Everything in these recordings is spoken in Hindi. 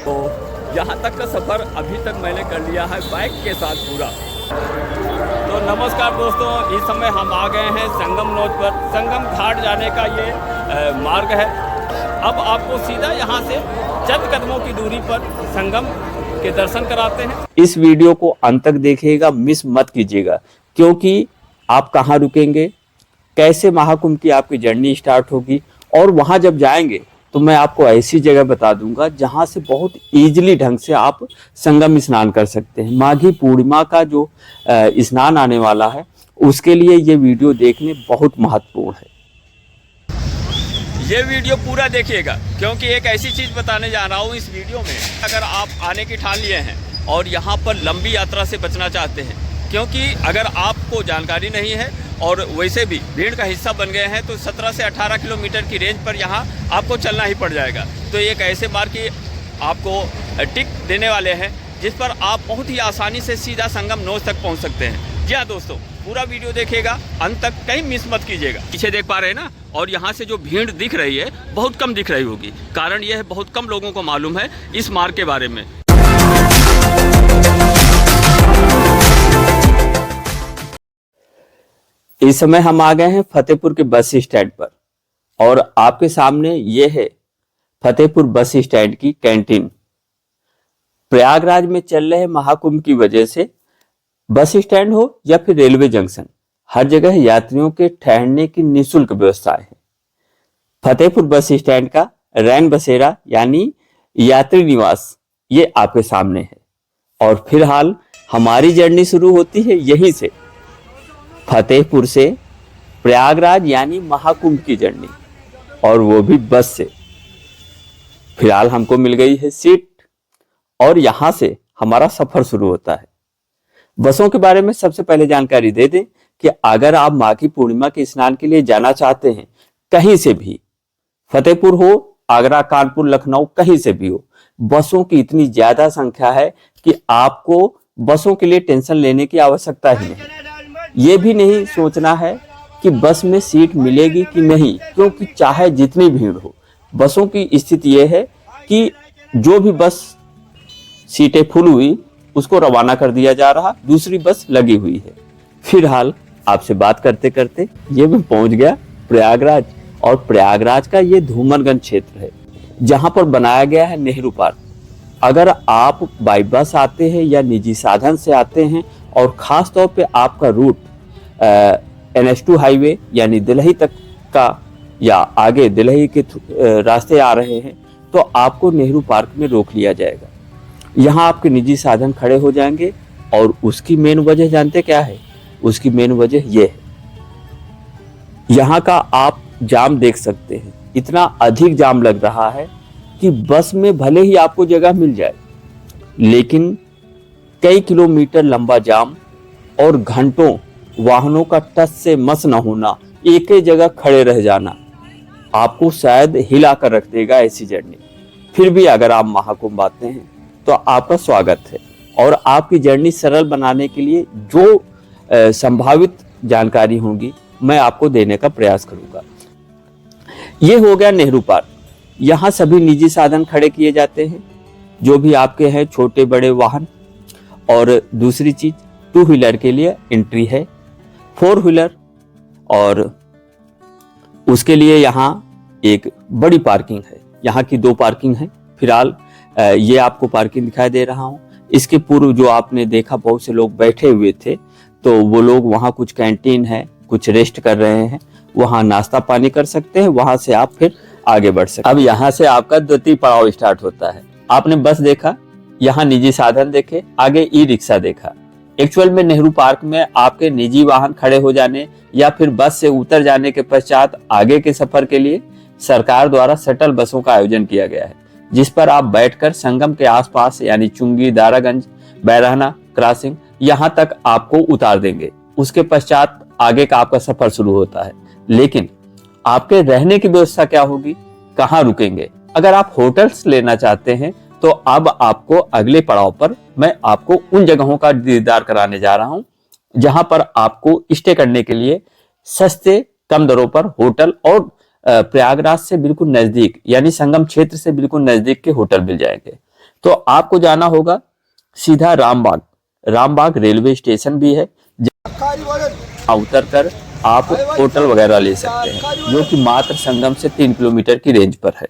तो यहाँ तक का सफ़र अभी तक मैंने कर लिया है बाइक के साथ पूरा। तो नमस्कार दोस्तों, इस समय हम आ गए हैं संगम नोच पर। संगम घाट जाने का ये मार्ग है। अब आपको सीधा यहाँ से चंद कदमों की दूरी पर संगम के दर्शन कराते हैं। इस वीडियो को अंत तक देखिएगा, मिस मत कीजिएगा, क्योंकि आप कहाँ रुकेंगे, कैसे महाकुंभ की आपकी जर्नी स्टार्ट होगी, और वहाँ जब जाएंगे तो मैं आपको ऐसी जगह बता दूंगा जहाँ से बहुत इजीली ढंग से आप संगम स्नान कर सकते हैं। माघी पूर्णिमा का जो स्नान आने वाला है, उसके लिए ये वीडियो देखने बहुत महत्वपूर्ण है। ये वीडियो पूरा देखिएगा, क्योंकि एक ऐसी चीज़ बताने जा रहा हूँ इस वीडियो में। अगर आप आने की ठान लिए हैं और यहाँ पर लंबी यात्रा से बचना चाहते हैं, क्योंकि अगर आपको जानकारी नहीं है और वैसे भी भीड़ का हिस्सा बन गए हैं, तो 17 से 18 किलोमीटर की रेंज पर यहाँ आपको चलना ही पड़ जाएगा। तो एक ऐसे मार्ग की आपको टिक देने वाले हैं जिस पर आप बहुत ही आसानी से सीधा संगम नोच तक पहुँच सकते हैं। जी हाँ दोस्तों, पूरा वीडियो देखिएगा, अंत तक कहीं मिस मत कीजिएगा। पीछे देख पा रहे हैं ना, और यहाँ से जो भीड़ दिख रही है बहुत कम दिख रही होगी। कारण यह है, बहुत कम लोगों को मालूम है इस मार्ग के बारे में। इस समय हम आ गए हैं फतेहपुर के बस स्टैंड पर, और आपके सामने ये है फतेहपुर बस स्टैंड की कैंटीन। प्रयागराज में चल रहे महाकुंभ की वजह से बस स्टैंड हो या फिर रेलवे जंक्शन, हर जगह यात्रियों के ठहरने की निःशुल्क व्यवस्था है। फतेहपुर बस स्टैंड का रैन बसेरा यानी यात्री निवास ये आपके सामने है, और फिलहाल हमारी जर्नी शुरू होती है यहीं से, फतेहपुर से प्रयागराज यानी महाकुंभ की जर्नी, और वो भी बस से। फिलहाल हमको मिल गई है सीट और यहां से हमारा सफर शुरू होता है। बसों के बारे में सबसे पहले जानकारी दे दें कि अगर आप माघी पूर्णिमा के स्नान के लिए जाना चाहते हैं, कहीं से भी, फतेहपुर हो, आगरा, कानपुर, लखनऊ, कहीं से भी हो, बसों की इतनी ज्यादा संख्या है कि आपको बसों के लिए टेंशन लेने की आवश्यकता ही नहीं। ये भी नहीं सोचना है कि बस में सीट मिलेगी कि नहीं, क्योंकि चाहे जितनी भीड़ हो, बसों की स्थिति यह है कि जो भी बस सीटें फुल हुई उसको रवाना कर दिया जा रहा, दूसरी बस लगी हुई है। फिलहाल आपसे बात करते करते ये भी पहुंच गया प्रयागराज, और प्रयागराज का ये धूमरगंज क्षेत्र है जहां पर बनाया गया है नेहरू पार्क। अगर आप बाई बस आते हैं या निजी साधन से आते हैं, और खास तौर पे आपका रूट NH2 हाईवे यानी दिल्ली तक का, या आगे दिल्ली के रास्ते आ रहे हैं, तो आपको नेहरू पार्क में रोक लिया जाएगा। यहाँ आपके निजी साधन खड़े हो जाएंगे, और उसकी मेन वजह जानते क्या है? उसकी मेन वजह यह है, यहाँ का आप जाम देख सकते हैं। इतना अधिक जाम लग रहा है कि बस में भले ही आपको जगह मिल जाए, लेकिन कई किलोमीटर लंबा जाम और घंटों वाहनों का टस से मस न होना, एक ही जगह खड़े रह जाना, आपको शायद हिला कर रख देगा ऐसी जर्नी। फिर भी अगर आप महाकुंभ आते हैं तो आपका स्वागत है, और आपकी जर्नी सरल बनाने के लिए जो संभावित जानकारी होगी मैं आपको देने का प्रयास करूंगा। ये हो गया नेहरू पार्क। यहाँ सभी निजी साधन खड़े किए जाते हैं, जो भी आपके हैं छोटे बड़े वाहन। और दूसरी चीज, 2 व्हीलर के लिए एंट्री है, 4 व्हीलर, और उसके लिए यहाँ एक बड़ी पार्किंग है। यहाँ की 2 पार्किंग है। फिलहाल ये आपको पार्किंग दिखाई दे रहा हूँ। इसके पूर्व जो आपने देखा बहुत से लोग बैठे हुए थे, तो वो लोग वहाँ कुछ कैंटीन है, कुछ रेस्ट कर रहे हैं, वहाँ नाश्ता पानी कर सकते हैं, वहाँ से आप फिर आगे बढ़ सकते हैं। अब यहाँ से आपका द्वितीय पड़ाव स्टार्ट होता है। आपने बस देखा, यहाँ निजी साधन देखे, आगे ई रिक्शा देखा। एक्चुअल में नेहरू पार्क में आपके निजी वाहन खड़े हो जाने या फिर बस से उतर जाने के पश्चात आगे के सफर के लिए सरकार द्वारा शटल बसों का आयोजन किया गया है, जिस पर आप बैठकर संगम के आसपास यानी चुंगी, दारागंज, बैरहना क्रॉसिंग यहाँ तक आपको उतार देंगे। उसके पश्चात आगे का आपका सफर शुरू होता है। लेकिन आपके रहने की व्यवस्था क्या होगी, कहाँ रुकेंगे? अगर आप होटल्स लेना चाहते हैं तो अब आपको अगले पड़ाव पर मैं आपको उन जगहों का दीदार कराने जा रहा हूं जहां पर आपको स्टे करने के लिए सस्ते कम दरों पर होटल और प्रयागराज से बिल्कुल नजदीक यानी संगम क्षेत्र से बिल्कुल नजदीक के होटल मिल जाएंगे। तो आपको जाना होगा सीधा रामबाग, रामबाग रेलवे स्टेशन भी है, जहाँ उतर कर आप होटल वगैरह ले सकते हैं, जो कि मात्र संगम से 3 किलोमीटर की रेंज पर है।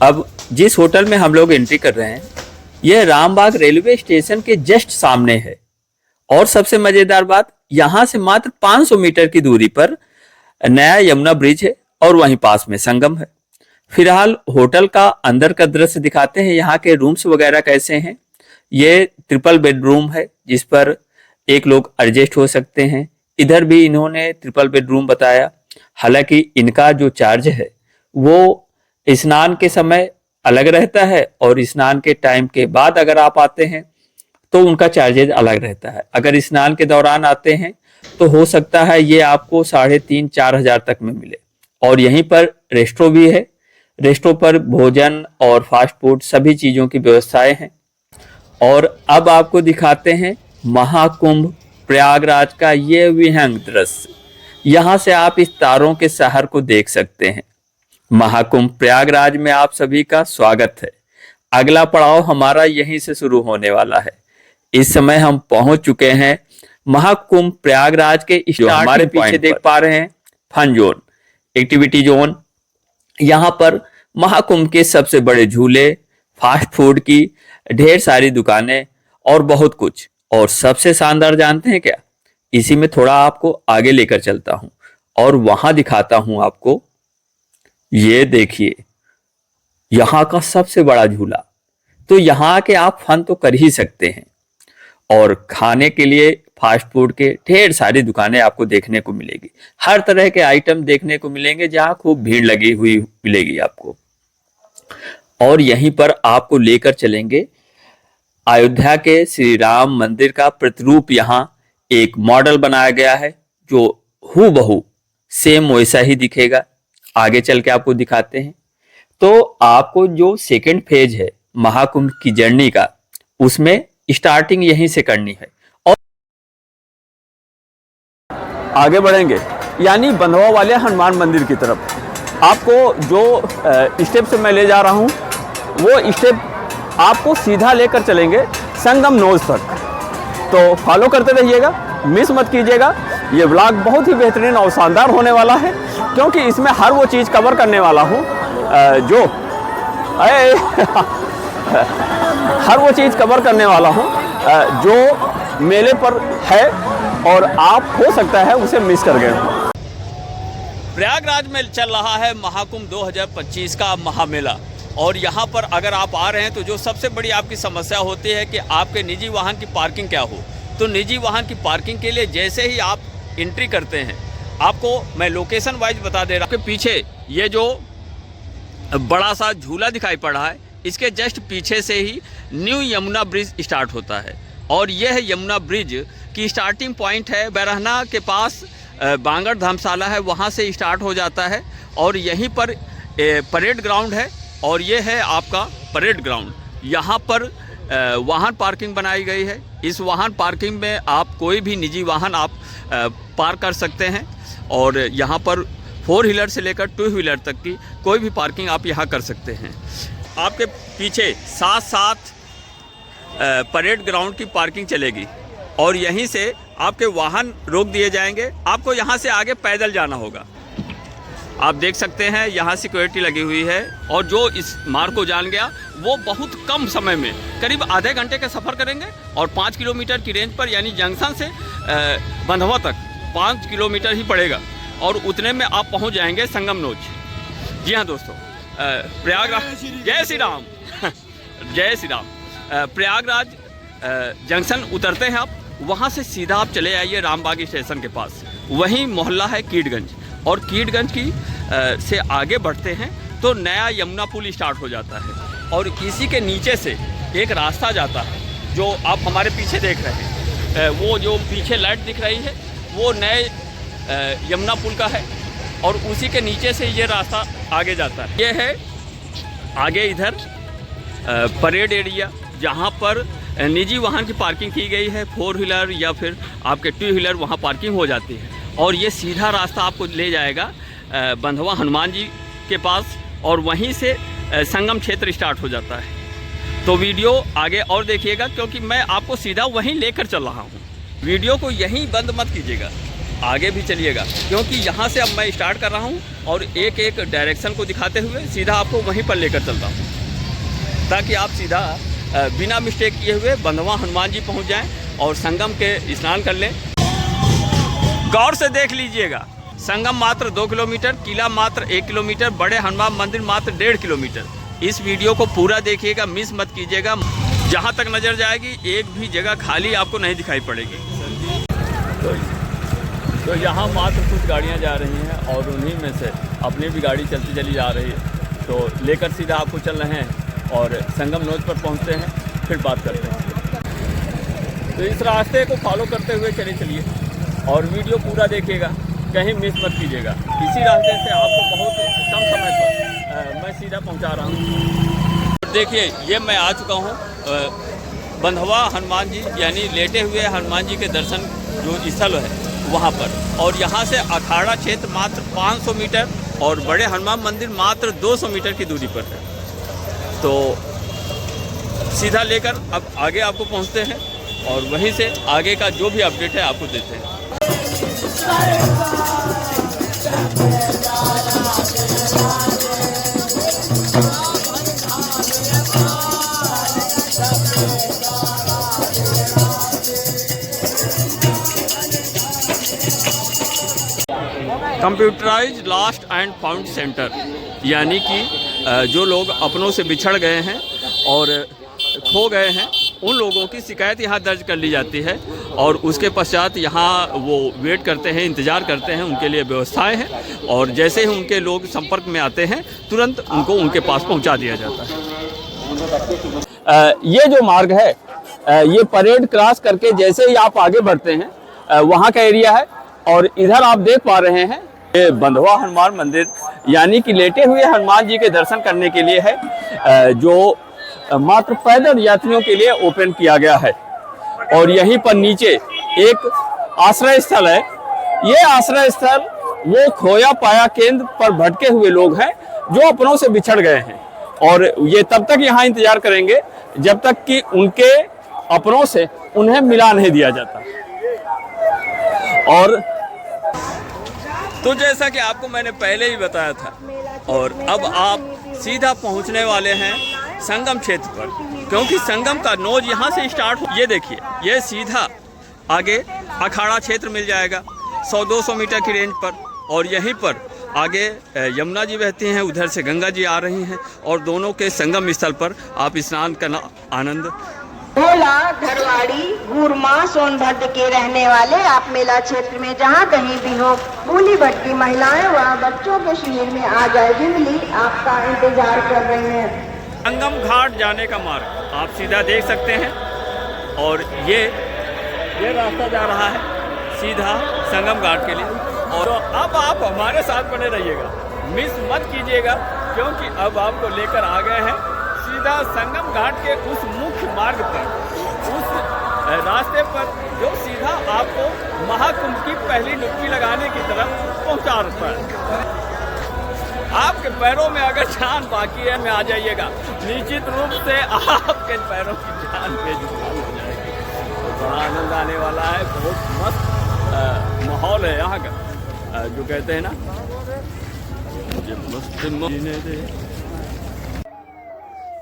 अब जिस होटल में हम लोग एंट्री कर रहे हैं यह रामबाग रेलवे स्टेशन के जस्ट सामने है, और सबसे मजेदार बात, यहां से मात्र 500 मीटर की दूरी पर नया यमुना ब्रिज है और वहीं पास में संगम है। फिलहाल होटल का अंदर का दृश्य दिखाते हैं, यहाँ के रूम्स वगैरह कैसे हैं। ये ट्रिपल बेडरूम है जिस पर एक लोग एडजस्ट हो सकते हैं। इधर भी इन्होंने ट्रिपल बेडरूम बताया। हालांकि इनका जो चार्ज है वो स्नान के समय अलग रहता है और स्नान के टाइम के बाद अगर आप आते हैं तो उनका चार्जेज अलग रहता है। अगर स्नान के दौरान आते हैं तो हो सकता है ये आपको 3,500-4 हज़ार तक में मिले। और यहीं पर रेस्टोरेंट भी है, रेस्टोरेंट पर भोजन और फास्ट फूड सभी चीज़ों की व्यवस्थाएं हैं। और अब आपको दिखाते हैं महाकुंभ प्रयागराज का ये विहंग दृश्य। यहाँ से आप इस तारों के शहर को देख सकते हैं। महाकुंभ प्रयागराज में आप सभी का स्वागत है। अगला पड़ाव हमारा यहीं से शुरू होने वाला है। इस समय हम पहुंच चुके हैं महाकुंभ प्रयागराज के हमारे पीछे देख पा रहे हैं फन जोन, एक्टिविटी जोन। यहाँ पर महाकुंभ के सबसे बड़े झूले, फास्ट फूड की ढेर सारी दुकानें और बहुत कुछ। और सबसे शानदार जानते हैं क्या, इसी में थोड़ा आपको आगे लेकर चलता हूं और वहां दिखाता हूं आपको। ये देखिए यहाँ का सबसे बड़ा झूला। तो यहाँ के आप फन तो कर ही सकते हैं, और खाने के लिए फास्ट फूड के ढेर सारी दुकानें आपको देखने को मिलेगी। हर तरह के आइटम देखने को मिलेंगे, जहां खूब भीड़ लगी हुई मिलेगी आपको। और यहीं पर आपको लेकर चलेंगे अयोध्या के श्री राम मंदिर का प्रतिरूप। यहाँ एक मॉडल बनाया गया है जो हूबहू सेम वैसा ही दिखेगा। आगे चल के आपको दिखाते हैं। तो आपको जो सेकंड फेज है महाकुंभ की जर्नी का, उसमें स्टार्टिंग यहीं से करनी है और आगे बढ़ेंगे यानी बंधवा वाले हनुमान मंदिर की तरफ। आपको जो स्टेप से मैं ले जा रहा हूं वो स्टेप आपको सीधा लेकर चलेंगे संगम नोज तक। तो फॉलो करते रहिएगा, मिस मत कीजिएगा। ये व्लॉग बहुत ही बेहतरीन और शानदार होने वाला है, क्योंकि इसमें हर वो चीज़ कवर करने वाला हूँ जो हर वो चीज़ कवर करने वाला हूँ जो मेले पर है और आप हो सकता है उसे मिस कर गए हो। प्रयागराज में चल रहा है महाकुंभ 2025 का महामेला, और यहाँ पर अगर आप आ रहे हैं तो जो सबसे बड़ी आपकी समस्या होती है कि आपके निजी वाहन की पार्किंग क्या हो। तो निजी वाहन की पार्किंग के लिए जैसे ही आप एंट्री करते हैं, आपको मैं लोकेशन वाइज बता दे रहा हूँ। आपके पीछे ये जो बड़ा सा झूला दिखाई पड़ रहा है, इसके जस्ट पीछे से ही न्यू यमुना ब्रिज स्टार्ट होता है। और यह यमुना ब्रिज की स्टार्टिंग पॉइंट है बैरहना के पास बांगड़ धर्मशाला है, वहाँ से स्टार्ट हो जाता है। और यहीं पर परेड ग्राउंड है, और ये है आपका परेड ग्राउंड। यहाँ पर वाहन पार्किंग बनाई गई है। इस वाहन पार्किंग में आप कोई भी निजी वाहन आप पार्क कर सकते हैं, और यहाँ पर 4 व्हीलर से लेकर 2 व्हीलर तक की कोई भी पार्किंग आप यहाँ कर सकते हैं। आपके पीछे साथ परेड ग्राउंड की पार्किंग चलेगी, और यहीं से आपके वाहन रोक दिए जाएंगे। आपको यहाँ से आगे पैदल जाना होगा। आप देख सकते हैं यहाँ सिक्योरिटी लगी हुई है, और जो इस मार्ग को जान गया वो बहुत कम समय में करीब आधे घंटे का सफ़र करेंगे, और 5 किलोमीटर की रेंज पर यानी जंक्शन से बंधवा तक 5 किलोमीटर ही पड़ेगा, और उतने में आप पहुँच जाएंगे संगम नोज। जी हाँ दोस्तों, प्रयागराज, जय श्री राम जय श्री राम। प्रयागराज जंक्शन उतरते हैं आप, वहाँ से सीधा आप चले आइए रामबाग स्टेशन के पास। वहीं मोहल्ला है कीटगंज, और कीटगंज की से आगे बढ़ते हैं तो नया यमुना पुल स्टार्ट हो जाता है, और इसी के नीचे से एक रास्ता जाता है जो आप हमारे पीछे देख रहे हैं। वो जो पीछे लाइट दिख रही है वो नए यमुना पुल का है, और उसी के नीचे से ये रास्ता आगे जाता है। ये है आगे इधर परेड एरिया, जहाँ पर निजी वाहन की पार्किंग की गई है। 4 व्हीलर या फिर आपके 2 व्हीलर वहाँ पार्किंग हो जाती है। और ये सीधा रास्ता आपको ले जाएगा बंधवा हनुमान जी के पास, और वहीं से संगम क्षेत्र स्टार्ट हो जाता है। तो वीडियो आगे और देखिएगा, क्योंकि मैं आपको सीधा वहीं लेकर चल रहा हूँ। वीडियो को यहीं बंद मत कीजिएगा, आगे भी चलिएगा, क्योंकि यहाँ से अब मैं स्टार्ट कर रहा हूँ और एक एक डायरेक्शन को दिखाते हुए सीधा आपको वहीं पर लेकर चलता हूँ, ताकि आप सीधा बिना मिस्टेक किए हुए बंधवा हनुमान जी पहुँच जाएँ और संगम के स्नान कर लें। गौर से देख लीजिएगा, संगम मात्र 2 किलोमीटर, किला मात्र 1 किलोमीटर, बड़े हनुमान मंदिर मात्र 1.5 किलोमीटर। इस वीडियो को पूरा देखिएगा, मिस मत कीजिएगा। जहाँ तक नज़र जाएगी एक भी जगह खाली आपको नहीं दिखाई पड़ेगी। तो यहाँ मात्र कुछ गाड़ियाँ जा रही हैं और उन्हीं में से अपनी भी गाड़ी चलती चली जा रही है। तो लेकर सीधा आपको चल रहे हैं और संगम नोच पर पहुँचते हैं, फिर बात करते हैं। तो इस रास्ते को फॉलो करते हुए चलिए और वीडियो पूरा देखिएगा, कहीं मिस मत कीजिएगा। इसी रास्ते से आपको बहुत कम समय पर मैं सीधा पहुंचा रहा हूं। देखिए, ये मैं आ चुका हूं बंधवा हनुमान जी, यानी लेटे हुए हनुमान जी के दर्शन जो स्थल है वहां पर, और यहां से अखाड़ा क्षेत्र मात्र 500 मीटर और बड़े हनुमान मंदिर मात्र 200 मीटर की दूरी पर है। तो सीधा लेकर अब आगे आपको पहुंचते हैं और वहीं से आगे का जो भी अपडेट है आपको देते हैं। Computerise lost and found centre, यानी कि जो लोग अपनों से बिछड़ गए हैं और खो गए हैं, उन लोगों की शिकायत यहाँ दर्ज कर ली जाती है और उसके पश्चात यहाँ वो वेट करते हैं, इंतज़ार करते हैं। उनके लिए व्यवस्थाएं हैं और जैसे ही उनके लोग संपर्क में आते हैं तुरंत उनको उनके पास पहुँचा दिया जाता है। ये जो मार्ग है, ये परेड क्रॉस करके जैसे ही आप आगे बढ़ते हैं वहाँ का एरिया है, और इधर आप देख पा रहे हैं ये बंधवा हनुमान मंदिर, यानी कि लेटे हुए हनुमान जी के दर्शन करने के लिए है, जो मात्र पैदल यात्रियों के लिए ओपन किया गया है। और यहीं पर नीचे एक आश्रय स्थल है। ये आश्रय स्थल वो खोया पाया केंद्र पर भटके हुए लोग हैं जो अपनों से बिछड़ गए हैं, और ये तब तक यहाँ इंतजार करेंगे जब तक कि उनके अपनों से उन्हें मिला नहीं दिया जाता। और तो जैसा कि आपको मैंने पहले ही बताया था, और अब आप सीधा पहुंचने वाले हैं संगम क्षेत्र पर, क्योंकि संगम का नोज यहाँ से स्टार्ट हो। ये देखिए, ये सीधा आगे अखाड़ा क्षेत्र मिल जाएगा 100-200 मीटर की रेंज पर, और यहीं पर आगे यमुना जी बहती हैं, उधर से गंगा जी आ रही हैं, और दोनों के संगम स्थल पर आप स्नान करना आनंद। भोला, धरवाड़ी, गुरमा, सोनभद्र के रहने वाले आप मेला क्षेत्र में जहां कहीं भी हो, भूली भटकी महिलाएं व बच्चों के शिविर में आ जाए, बिमली आपका इंतजार कर रही हैं। संगम घाट जाने का मार्ग आप सीधा देख सकते हैं, और ये रास्ता जा रहा है सीधा संगम घाट के लिए। और अब आप हमारे साथ बने रहिएगा, मिस मत कीजिएगा, क्योंकि अब आपको लेकर आ गए हैं सीधा संगम घाट के उस मुख्य मार्ग पर, उस रास्ते पर जो सीधा आपको महाकुंभ की पहली डुबकी लगाने की तरफ पहुंचा रहा है। आपके पैरों में अगर जान बाकी है में आ जाइएगा, निश्चित रूप से आपके पैरों की जान बेजुबान हो जाएगी। तो बड़ा आनंद आने वाला है, बहुत मस्त माहौल है यहाँ का, जो कहते हैं ना, मुझे मस्त।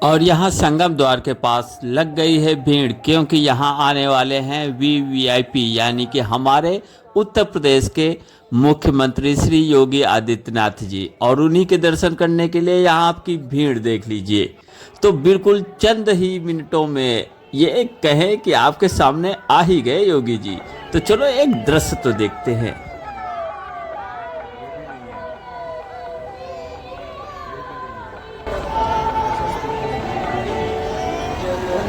और यहाँ संगम द्वार के पास लग गई है भीड़, क्योंकि यहाँ आने वाले हैं वीवीआईपी, यानी कि हमारे उत्तर प्रदेश के मुख्यमंत्री श्री योगी आदित्यनाथ जी, और उन्हीं के दर्शन करने के लिए यहाँ आपकी भीड़ देख लीजिए। तो बिल्कुल चंद ही मिनटों में ये कहें कि आपके सामने आ ही गए योगी जी। तो चलो एक दृश्य तो देखते हैं।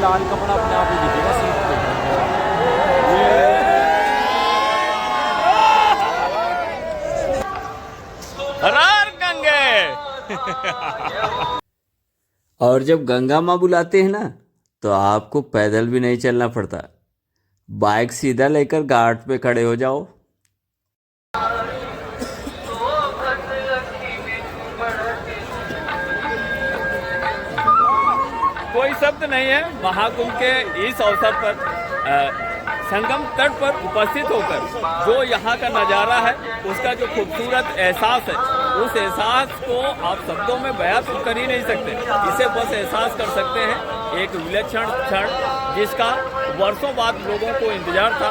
लाल कपड़ा अपने आप ही दिखेगा सीट पे। हर हर गंगे। और जब गंगा माँ बुलाते हैं ना, तो आपको पैदल भी नहीं चलना पड़ता, बाइक सीधा लेकर घाट पे खड़े हो जाओ। शब्द नहीं है महाकुंभ के इस अवसर पर संगम तट पर उपस्थित होकर जो यहाँ का नज़ारा है, उसका जो खूबसूरत एहसास है, उस एहसास को आप शब्दों में बयां तो कर ही नहीं सकते। इसे बस एहसास कर सकते हैं एक विलक्षण क्षण जिसका वर्षों बाद लोगों को इंतजार था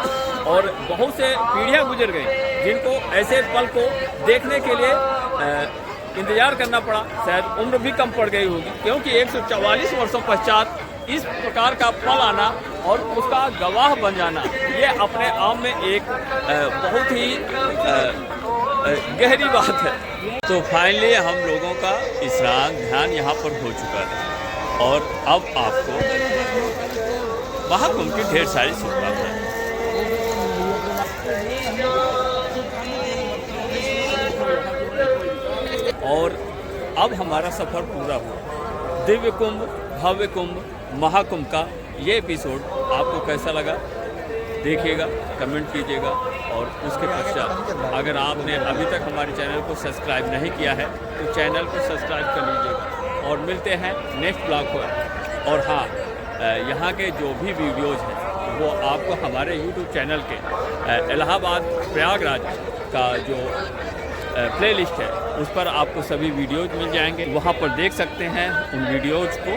और बहुत से पीढ़ियाँ गुजर गई जिनको ऐसे पल को देखने के लिए इंतजार करना पड़ा। शायद उम्र भी कम पड़ गई होगी, क्योंकि 144 वर्षों पश्चात इस प्रकार का पल आना और उसका गवाह बन जाना, ये अपने आप में एक बहुत ही गहरी बात है। तो फाइनली हम लोगों का स्नान ध्यान यहाँ पर हो चुका है और अब आपको महाकुंभ की ढेर सारी शुभकामनाएं। और अब हमारा सफ़र पूरा हुआ। दिव्य कुंभ, भव्य कुंभ, महाकुंभ का ये एपिसोड आपको कैसा लगा देखिएगा, कमेंट कीजिएगा। और उसके पश्चात अगर आपने अभी तक हमारे चैनल को सब्सक्राइब नहीं किया है तो चैनल को सब्सक्राइब कर लीजिएगा। और मिलते हैं नेक्स्ट ब्लॉग पर। और हाँ, यहाँ के जो भी वीडियोज़ हैं वो आपको हमारे यूट्यूब चैनल के इलाहाबाद प्रयागराज का जो प्लेलिस्ट है उस पर आपको सभी वीडियोज़ मिल जाएंगे, वहाँ पर देख सकते हैं उन वीडियोज़ को।